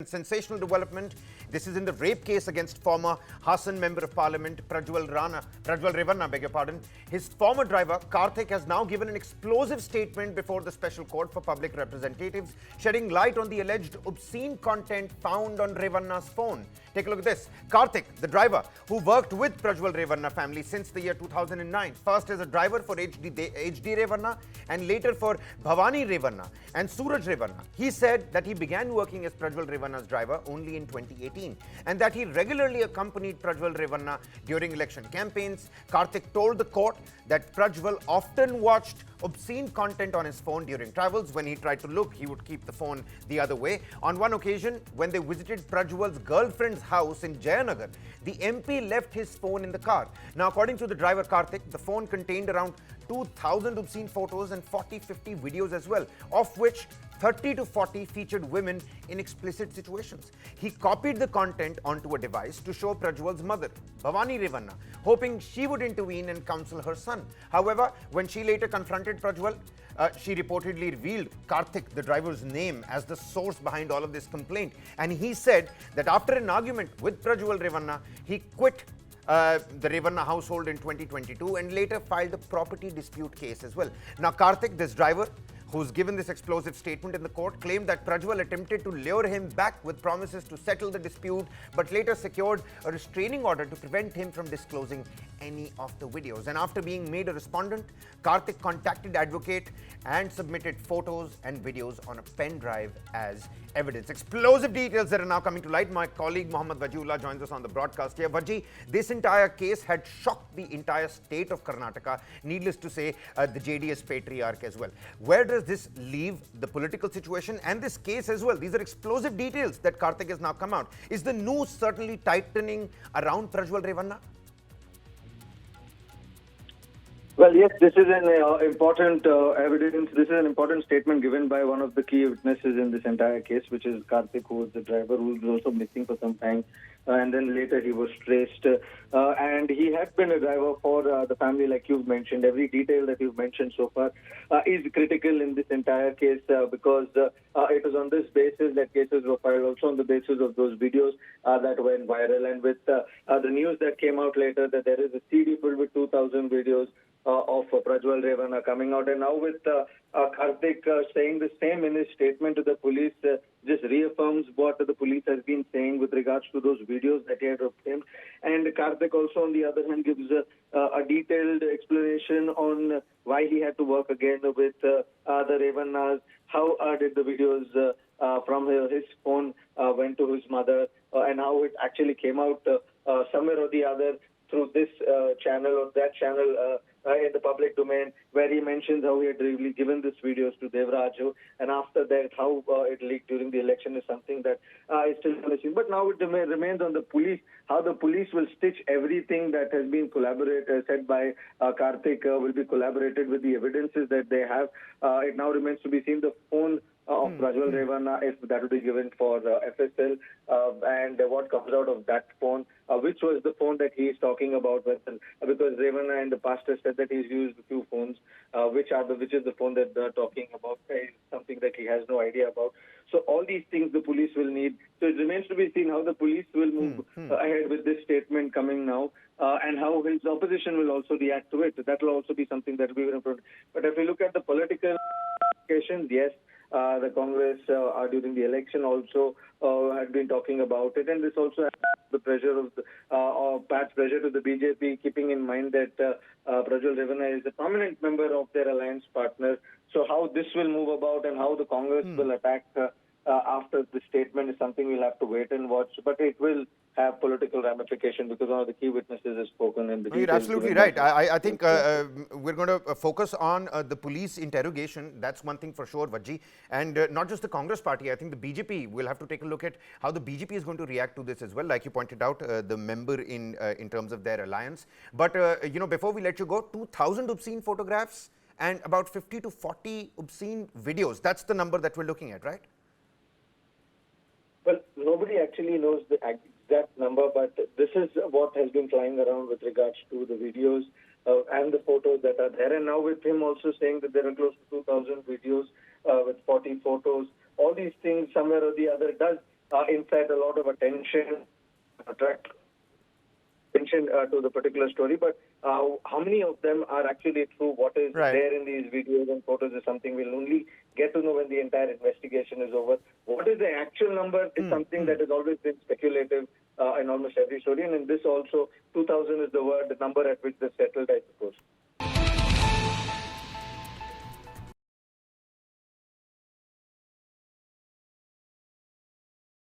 sensational development. This is in the rape case against former Hassan Member of Parliament Prajwal Revanna, beg your pardon. His former driver, Karthik, has now given an explosive statement before the Special Court for Public Representatives, shedding light on the alleged obscene content found on Revanna's phone. Take a look at this. Karthik, the driver, who worked with Prajwal Revanna family since the year 2009, first as a driver for HD Revanna and later for Bhavani Revanna and Suraj Revanna. He said that he began working as Prajwal Revanna's driver only in 2018 and that he regularly accompanied Prajwal Revanna during election campaigns. Karthik told the court that Prajwal often watched obscene content on his phone during travels. When he tried to look, he would keep the phone the other way. On one occasion, when they visited Prajwal's girlfriend's house in Jayanagar, the MP left his phone in the car. Now, according to the driver Karthik, the phone contained around 2,000 obscene photos and 40-50 videos as well, of which 30 to 40 featured women in explicit situations. He copied the content onto a device to show Prajwal's mother, Bhavani Revanna, hoping she would intervene and counsel her son. However, when she later confronted Prajwal, she reportedly revealed Karthik, the driver's name, as the source behind all of this complaint. And he said that after an argument with Prajwal Revanna, he quit the Revanna household in 2022 and later filed a property dispute case as well. Now, Karthik, this driver, who's given this explosive statement in the court, claimed that Prajwal attempted to lure him back with promises to settle the dispute, but later secured a restraining order to prevent him from disclosing any of the videos. And after being made a respondent, Karthik contacted advocate and submitted photos and videos on a pen drive as evidence. Explosive details that are now coming to light. My colleague Mohammad Wajiullah joins us on the broadcast here. Waji, this entire case had shocked the entire state of Karnataka, needless to say, the JDS patriarch as well. Where does this leave the political situation and this case as well? These are explosive details that Karthik has now come out. Is the noose certainly tightening around Prajwal Revanna? Well, yes, this is an important evidence. This is an important statement given by one of the key witnesses in this entire case, which is Karthik, who was the driver, who was also missing for some time. And then later he was traced. And he had been a driver for the family, like you've mentioned. Every detail that you've mentioned so far is critical in this entire case because it was on this basis that cases were filed, also on the basis of those videos that went viral. And with the news that came out later that there is a CD filled with 2,000 videos of Prajwal Revanna coming out. And now with Karthik saying the same in his statement to the police, just reaffirms what the police has been saying with regards to those videos that he had obtained. And Karthik also, on the other hand, gives a detailed explanation on why he had to work again with the Revannas, how did the videos from his phone went to his mother, and how it actually came out somewhere or the other through this channel or that channel in the public domain, where he mentions how he had really given these videos to Devraju, and after that how it leaked during the election is something that is still missing. But now it remains on the police, how the police will stitch everything that has been said by Karthik will be collaborated with the evidences that they have. It now remains to be seen the phone of Prajwal Revanna, if that will be given for FSL, and what comes out of that phone, which was the phone that he is talking about, because Revanna in the past has said that he's used a few phones, which is the phone that they're talking about, is something that he has no idea about. So all these things the police will need. So it remains to be seen how the police will move ahead with this statement coming now, and how his opposition will also react to it. That will also be something that we will improve. But if we look at the political implications, yes, the Congress during the election also had been talking about it, and this also has the pressure of Pat's pressure to the BJP, keeping in mind that Prajwal Revanna is a prominent member of their alliance partner. So how this will move about and how the Congress will attack after the statement is something we'll have to wait and watch. But it will have political ramification because one of the key witnesses has spoken in the You're absolutely right. I think we're going to focus on the police interrogation. That's one thing for sure, Vajji. And not just the Congress party. I think the BJP will have to take a look at how the BJP is going to react to this as well. Like you pointed out, the member in terms of their alliance. But, before we let you go, 2,000 obscene photographs and about 50 to 40 obscene videos. That's the number that we're looking at, right? Well, nobody actually knows the exact number, but this is what has been flying around with regards to the videos and the photos that are there. And now with him also saying that there are close to 2,000 videos with 40 photos, all these things somewhere or the other does incite a lot of attract attention to the particular story, but how many of them are actually true? What is there in these videos and photos is something we'll only get to know when the entire investigation is over. What is the actual number is something that has always been speculative in almost every story, and in this also, 2,000 is the number at which they settled, I suppose.